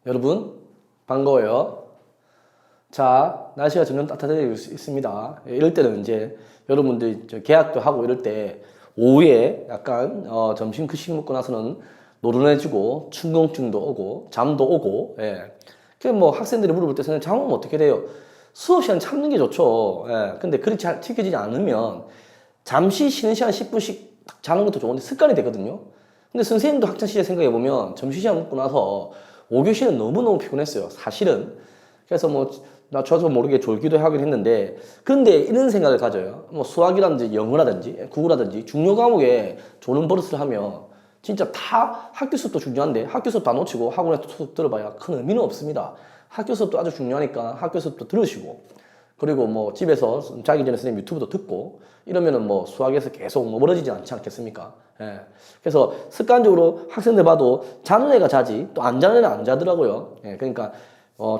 여러분 반가워요. 자, 날씨가 점점 따뜻해지고 있습니다. 이럴 때는 이제 여러분들 계약도 하고 이럴 때 오후에 약간 점심 급식 먹고 나서는 노른해지고 충곤증도 오고 잠도 오고, 그 뭐 학생들이 물어볼 때 선생님 잠은 어떻게 돼요? 수업 시간 참는 게 좋죠. 근데 그렇게 잘 지켜지지 않으면 잠시 쉬는 시간 10분씩 자는 것도 좋은데 습관이 되거든요. 근데 선생님도 학창 시절 생각해 보면 점심시간 먹고 나서 5교시는 너무너무 피곤했어요, 사실은. 그래서 뭐 저도 모르게 졸기도 하긴 했는데, 그런데 이런 생각을 가져요. 뭐 수학이라든지 영어라든지 국어라든지 중요 과목에 조는 버릇을 하면 진짜 다 학교 수업도 중요한데 학교 수업 다 놓치고 학원에 수업 들어봐야 큰 의미는 없습니다. 학교 수업도 아주 중요하니까 학교 수업도 들으시고, 그리고 뭐 집에서 자기 전에 선생님 유튜브도 듣고 이러면은 뭐 수학에서 계속 멀어지지 않지 않겠습니까? 그래서 습관적으로 학생들 봐도 자는 애가 자지 또 안 자는 애는 안 자더라고요. 그러니까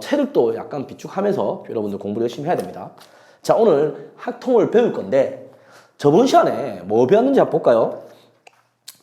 체력도 약간 비축하면서 여러분들 공부를 열심히 해야 됩니다. 자, 오늘 학통을 배울 건데 저번 시간에 뭐 배웠는지 한번 볼까요?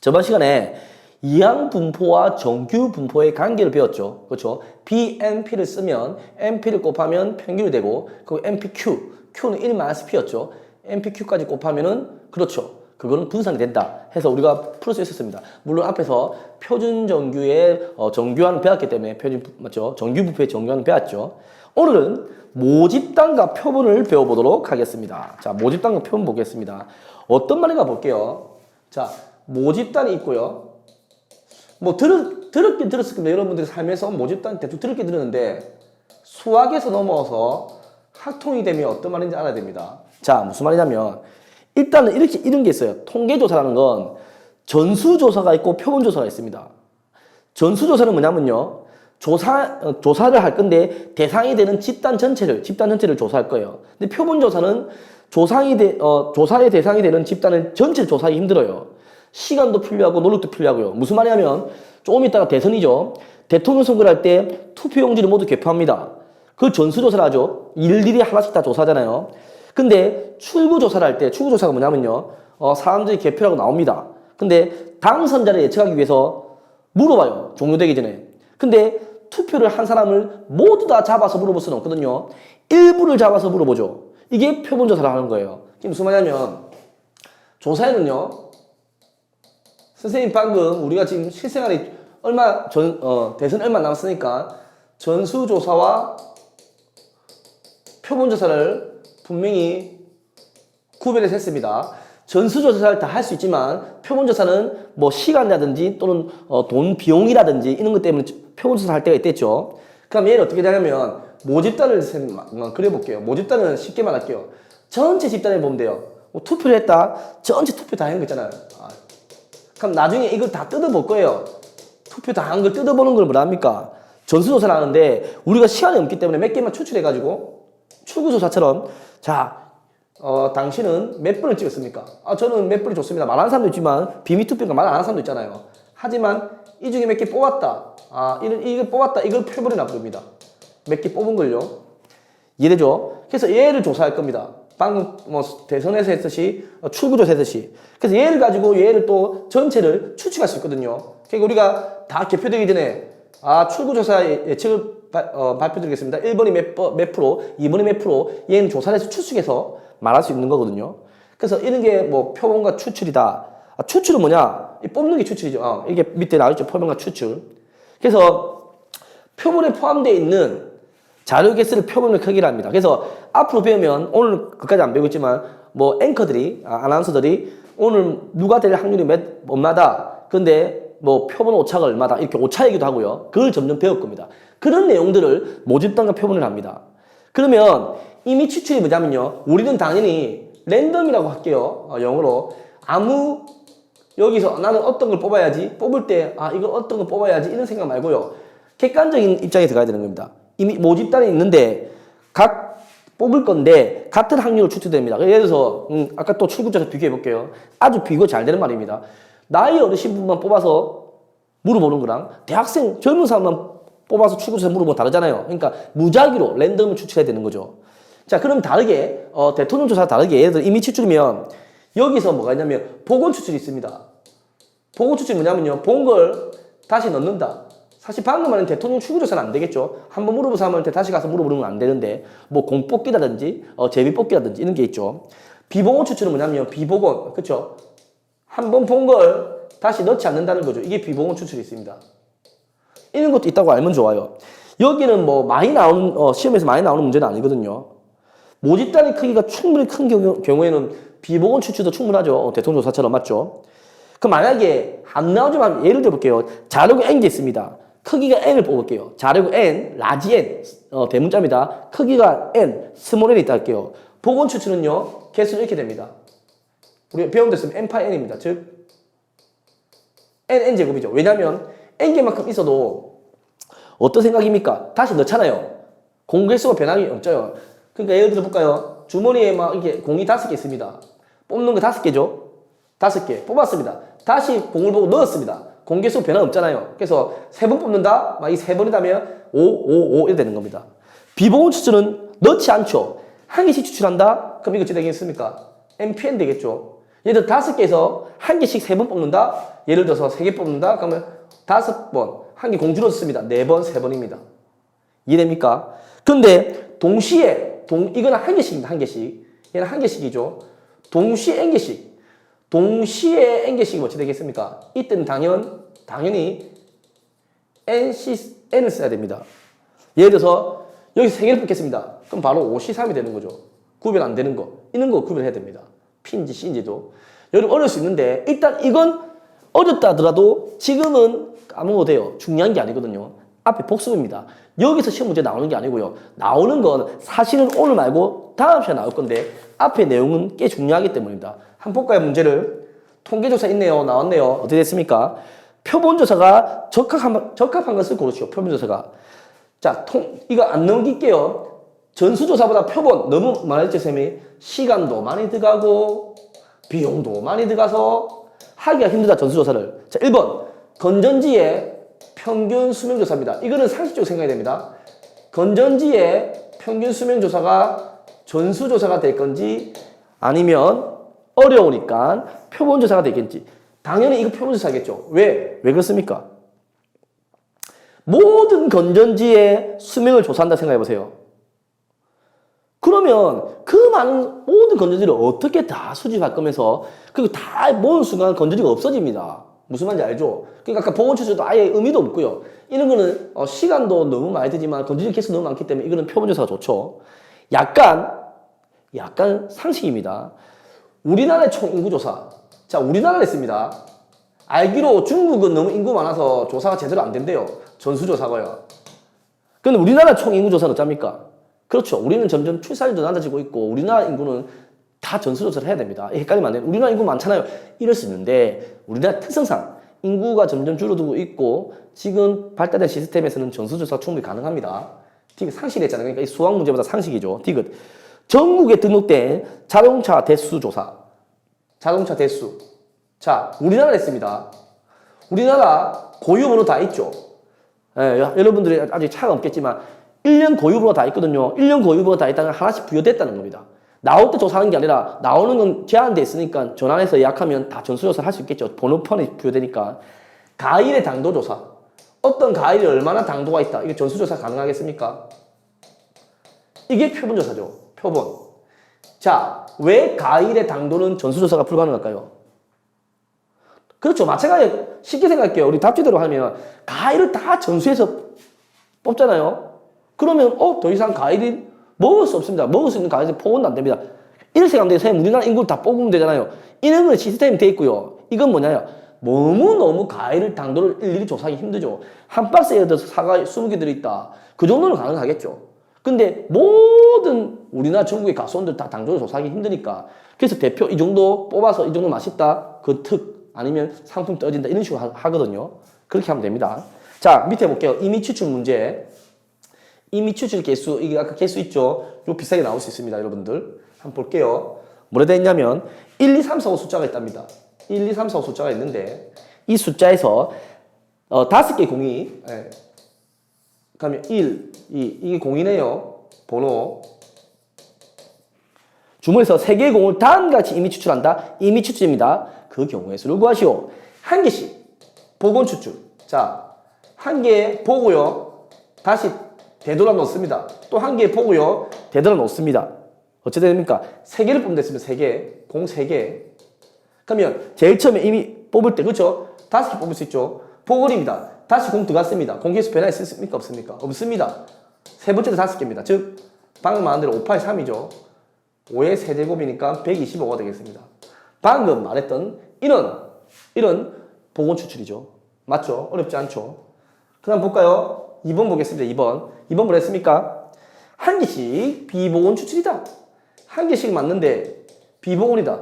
저번 시간에 이항분포와 정규분포의 관계를 배웠죠. 그렇죠? BNP를 쓰면 NP를 곱하면 평균이 되고, 그리고 NPQ, Q는 1-P였죠. NPQ까지 곱하면은, 그렇죠, 그거는 분산이 된다 해서 우리가 풀 수 있었습니다. 물론 앞에서 표준정규의 정규화는 배웠기 때문에 맞죠? 정규분포의 정규화는 배웠죠. 오늘은 모집단과 표본을 배워보도록 하겠습니다. 자, 모집단과 표본 보겠습니다. 어떤 말인가 볼게요. 자, 모집단이 있고요. 뭐 들었긴 들었을 겁니다. 여러분들이 삶에서 모집단 대충 들었긴 들었는데 수학에서 넘어서 학통이 되면 어떤 말인지 알아야 됩니다. 자, 무슨 말이냐면 일단은 이런 게 있어요. 통계조사라는 건 전수조사가 있고 표본조사가 있습니다. 전수조사는 뭐냐면요, 조사를 할 건데 대상이 되는 집단 전체를 조사할 거예요. 근데 표본조사는 조사의 대상이 되는 집단을 전체를 조사하기 힘들어요. 시간도 필요하고 노력도 필요하고요. 무슨 말이냐면 조금 있다가 대선이죠. 대통령 선거를 할 때 투표용지를 모두 개표합니다. 그 전수조사를 하죠. 일일이 하나씩 다 조사하잖아요. 근데 출구조사를 할 때, 출구조사가 뭐냐면요, 사람들이 개표라고 나옵니다. 근데 당선자를 예측하기 위해서 물어봐요, 종료되기 전에. 근데 투표를 한 사람을 모두 다 잡아서 물어볼 수는 없거든요. 일부를 잡아서 물어보죠. 이게 표본조사를 하는 거예요. 이게 무슨 말이냐면 조사에는요, 선생님 방금 우리가 지금 실생활이 대선 얼마 남았으니까 전수조사와 표본조사를 분명히 구별해서 했습니다. 전수조사를 다 할 수 있지만 표본조사는 뭐 시간이라든지 또는 돈 비용이라든지 이런 것 때문에 표본조사 할 때가 있댔죠. 그럼 얘를 어떻게 되냐면 모집단을 그려볼게요. 모집단은 쉽게 말할게요. 전체 집단을 보면 돼요. 뭐 투표를 했다, 전체 투표 다 한 거 있잖아요. 그럼 나중에 이걸 다 뜯어볼 거예요. 투표 다 한 걸 뜯어보는 걸 뭐라 합니까? 전수조사를 하는데 우리가 시간이 없기 때문에 몇 개만 추출해가지고 출구조사처럼, 자, 당신은 몇 분을 찍었습니까? 저는 몇 분이 좋습니다. 말하는 사람도 있지만 비밀투표니까 말 안 하는 사람도 있잖아요. 하지만 이 중에 몇 개 뽑았다. 이걸 뽑았다. 이걸 표본이라 부릅니다. 몇 개 뽑은 걸요. 이해되죠? 그래서 얘를 조사할 겁니다. 방금 뭐 대선에서 했듯이 출구조사 했듯이. 그래서 얘를 가지고 얘를 또 전체를 추측할 수 있거든요. 그러니까 우리가 다 개표되기 전에 출구조사 예측을 발표드리겠습니다. 1번이 몇 프로, 2번이 몇 프로, 얘는 조사를 해서 추측해서 말할 수 있는 거거든요. 그래서 이런 게 뭐 표본과 추출이다. 추출은 뭐냐? 뽑는 게 추출이죠. 이게 밑에 나와있죠. 표본과 추출. 그래서 표본에 포함되어 있는 자료 개수를 표본의 크기라 합니다. 그래서 앞으로 배우면, 오늘 그까지 안 배우고 있지만 뭐 앵커들이, 아나운서들이 오늘 누가 될 확률이 얼마다, 근데 뭐 표본 오차가 얼마다, 이렇게 오차 얘기도 하고요. 그걸 점점 배울 겁니다. 그런 내용들을 모집단과 표본을 합니다. 그러면 이미 추출이 뭐냐면요, 우리는 당연히 랜덤이라고 할게요. 영어로. 여기서 나는 어떤 걸 뽑아야지, 뽑을 때 이거 어떤 걸 뽑아야지 이런 생각 말고요, 객관적인 입장에 들어가야 되는 겁니다. 이미 모집단이 있는데 각 뽑을 건데 같은 확률로 추출됩니다. 예를 들어서 아까 또 출구조사 비교해 볼게요. 아주 비교 잘 되는 말입니다. 나이 어르신 분만 뽑아서 물어보는 거랑 대학생 젊은 사람만 뽑아서 출구조사 물어보면 다르잖아요. 그러니까 무작위로 랜덤을 추출해야 되는 거죠. 자, 그럼 다르게 대통령 조사 다르게, 예를 들어 이미 추출이면 여기서 뭐가 있냐면 보건 추출이 있습니다. 보건 추출이 뭐냐면요, 본 걸 다시 넣는다. 사실 방금 말한 대통령 출구조사는 안 되겠죠. 한번 물어본 사람한테 다시 가서 물어보는 건 안 되는데 뭐 공뽑기라든지 제비뽑기라든지 이런 게 있죠. 비보건 추출은 뭐냐면 비보건 그렇죠. 한번 본 걸 다시 넣지 않는다는 거죠. 이게 비보건 추출이 있습니다. 이런 것도 있다고 알면 좋아요. 여기는 뭐 많이 나오는 시험에서 많이 나오는 문제는 아니거든요. 모집 단위 크기가 충분히 큰 경우에는 비보건 추출도 충분하죠. 대통령 조사처럼 맞죠? 그럼 만약에 안 나오지만 예를 들어 볼게요. 자료가 n개 있습니다. 크기가 n을 뽑을게요. 자료가 n, 라지 n, 대문자입니다. 크기가 n, 스몰 n이 있다 할게요. 보건 추출은요, 개수는 이렇게 됩니다. 우리가 배운 데 쓰면 n파이 n입니다. 즉, n제곱이죠. 왜냐면 n개만큼 있어도 어떤 생각입니까? 다시 넣잖아요. 공개수가 변함이 없죠. 그러니까 예를 들어 볼까요? 주머니에 막 이렇게 공이 5개 있습니다. 뽑는 거 5개죠? 5개 뽑았습니다. 다시 공을 보고 넣었습니다. 공개수 변화 없잖아요. 그래서 3번 뽑는다? 막 이 3번이라면 5, 5, 5 이렇게 되는 겁니다. 비보건 추출은 넣지 않죠. 한 개씩 추출한다? 그럼 이거 어떻게 되겠습니까? MPN 되겠죠. 예를 들어 5개에서 한 개씩 3번 뽑는다? 예를 들어서 3개 뽑는다? 그러면 5번. 한 개 공주로 썼습니다. 4번, 3번입니다. 이해됩니까? 근데 동시에, 이거는 한 개씩입니다. 한 개씩. 얘는 한 개씩이죠. 동시에 n개씩. 동시에 n개씩이 어떻게 되겠습니까? 이때는 당연히 n을 써야 됩니다. 예를 들어서 여기서 3개를 뽑겠습니다. 그럼 바로 5C3이 되는 거죠. 구별 안 되는 거. 이런 거 구별해야 됩니다. P인지 C인지도. 여러분 어려울 수 있는데 일단 이건 어렵다 하더라도 지금은 까먹어도 돼요. 중요한 게 아니거든요. 앞에 복습입니다. 여기서 시험 문제 나오는 게 아니고요. 나오는 건 사실은 오늘 말고 다음 시간에 나올 건데 앞에 내용은 꽤 중요하기 때문입니다. 한번 볼까요? 문제를. 통계조사 있네요. 나왔네요. 어떻게 됐습니까? 표본조사가 적합한 것을 고르시오. 표본조사가. 자, 이거 안 넘길게요. 전수조사보다 표본 너무 많았죠, 쌤이? 시간도 많이 들어가고 비용도 많이 들어가서 하기가 힘들다, 전수조사를. 자, 1번. 건전지의 평균 수명조사입니다. 이거는 상식적으로 생각해야 됩니다. 건전지의 평균 수명조사가 전수조사가 될 건지 아니면 어려우니까 표본조사가 되겠지. 당연히 이거 표본조사겠죠. 왜 그렇습니까? 모든 건전지의 수명을 조사한다 생각해보세요. 그러면 그 많은 모든 건전지를 어떻게 다 수집할 거면서 그리고 다 모은 순간 건전지가 없어집니다. 무슨 말인지 알죠? 그러니까 아까 보건 추출도 아예 의미도 없고요. 이런 거는 시간도 너무 많이 들지만 건전지 개수 너무 많기 때문에 이거는 표본조사가 좋죠. 약간 상식입니다. 우리나라의 총인구조사. 자, 우리나라를 했습니다. 알기로 중국은 너무 인구 많아서 조사가 제대로 안 된대요. 전수조사가요. 근데 우리나라 총인구조사는 어쩝니까? 그렇죠. 우리는 점점 출산율도 낮아지고 있고 우리나라 인구는 다 전수조사를 해야 됩니다. 헷갈리면 안 돼요. 우리나라 인구 많잖아요. 이럴 수 있는데 우리나라 특성상 인구가 점점 줄어들고 있고 지금 발달된 시스템에서는 전수조사가 충분히 가능합니다. 디귿 상식이 했잖아요. 그러니까 이 수학 문제보다 상식이죠. 디귿. 전국에 등록된 자동차 대수 조사. 자동차 대수. 자, 우리나라 했습니다. 우리나라 고유번호 다 있죠. 예, 여러분들이 아직 차가 없겠지만 1년 고유번호 다 있거든요. 1년 고유번호 다 있다가 하나씩 부여됐다는 겁니다. 나올 때 조사하는 게 아니라 나오는 건 제한돼 있으니까 전화해서 예약하면 다 전수조사를 할 수 있겠죠. 번호판이 부여되니까. 가일의 당도 조사. 어떤 가일이 얼마나 당도가 있다. 이게 전수조사 가능하겠습니까? 이게 표본조사죠. 표본. 자, 왜 가일의 당도는 전수조사가 불가능할까요? 그렇죠. 마찬가지 쉽게 생각할게요. 우리 답지대로 하면 가일을 다 전수해서 뽑잖아요. 그러면 더 이상 가일이 먹을 수 없습니다. 먹을 수 있는 가일은 포함도 안 됩니다. 이렇게 생각하면 돼요. 선생님, 우리나라 인구를 다 뽑으면 되잖아요. 이런 건 시스템이 돼 있고요. 이건 뭐냐요? 너무 가일 당도를 일일이 조사하기 힘들죠. 한 박스에 예를 들어서 사과 20개 들어있다. 그 정도는 가능하겠죠. 근데 모든 우리나라 전국의 가수원들 다 당도를 조사하기 힘드니까 그래서 대표 이 정도 뽑아서 이 정도 맛있다. 그 특 아니면 상품 떨어진다. 이런 식으로 하거든요. 그렇게 하면 됩니다. 자, 밑에 볼게요. 이미 추출 문제. 이미 추출 개수, 이게 아까 개수 있죠? 요 비슷하게 나올 수 있습니다, 여러분들. 한번 볼게요. 뭐라 되어 있냐면 1, 2, 3, 4, 5 숫자가 있답니다. 1, 2, 3, 4, 5 숫자가 있는데 이 숫자에서 5개 공이 그러면 1, 2, 이게 공이네요. 번호. 주문에서 3개의 공을 다음같이 이미 추출한다. 이미 추출입니다. 그 경우의 수를 구하시오. 한 개씩. 보건 추출. 자, 한 개 보고요. 다시 되돌아 놓습니다. 또 한 개 보고요. 되돌아 놓습니다. 어찌 됩니까? 세 개를 뽑으면 됐습니다. 세 개. 공 세 개. 그러면 제일 처음에 이미 뽑을 때, 그렇죠? 5개 뽑을 수 있죠? 보글입니다. 다시 공 들어갔습니다. 공개수 변화 있습니까? 없습니까? 없습니다. 세 번째도 5개입니다. 즉, 방금 말한 대로 5, 8, 3이죠. 5의 세제곱이니까 125가 되겠습니다. 방금 말했던 이런 복원 추출이죠. 맞죠? 어렵지 않죠? 그 다음 볼까요? 2번 보겠습니다. 2번 뭐 했습니까? 한 개씩 비복원 추출이다. 한 개씩 맞는데 비복원이다.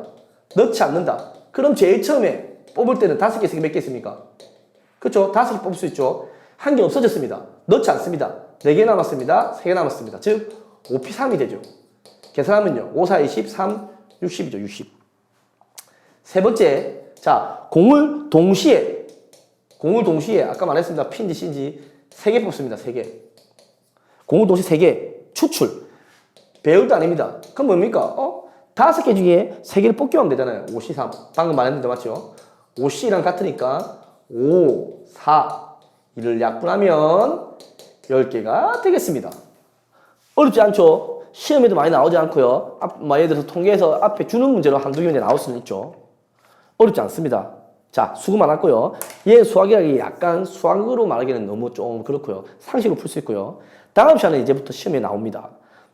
넣지 않는다. 그럼 제일 처음에 뽑을 때는 5개씩 몇 개 있습니까? 그렇죠? 5개 뽑을 수 있죠. 한 개 없어졌습니다. 넣지 않습니다. 4개 남았습니다. 3개 남았습니다. 즉 5P3이 되죠. 계산하면요. 5, 4, 20, 3, 60이죠. 60. 세 번째, 자, 공을 동시에 아까 말했습니다. P인지 C인지 3개 뽑습니다. 3개. 공을 동시에 3개. 추출. 배열도 아닙니다. 그럼 뭡니까? 5개 중에 3개를 뽑기만 하면 되잖아요. 5C3. 방금 말했는데 맞죠? 5C랑 같으니까 5, 4. 이를 약분하면 10개가 되겠습니다. 어렵지 않죠? 시험에도 많이 나오지 않고요. 예를 들어서 통계에서 앞에 주는 문제로 한두 개 문제 나올 수는 있죠. 어렵지 않습니다. 자, 수고 많았고요. 얘 수학이라기 약간 수학으로 말하기는 너무 좀 그렇고요. 상식으로 풀 수 있고요. 다음 시간에 이제부터 시험에 나옵니다.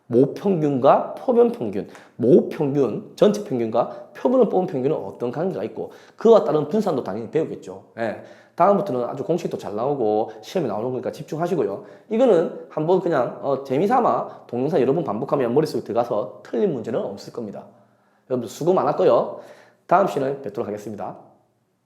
모평균과 표변평균. 모평균, 전체 평균과 표본을 뽑은 평균은 어떤 관계가 있고 그와 따른 분산도 당연히 배우겠죠. 예. 다음부터는 아주 공식도 잘 나오고 시험에 나오는 거니까 집중하시고요. 이거는 한번 그냥 재미삼아 동영상 여러 번 반복하면 머릿속에 들어가서 틀린 문제는 없을 겁니다. 여러분들 수고 많았고요. 다음 시간에 뵙도록 하겠습니다.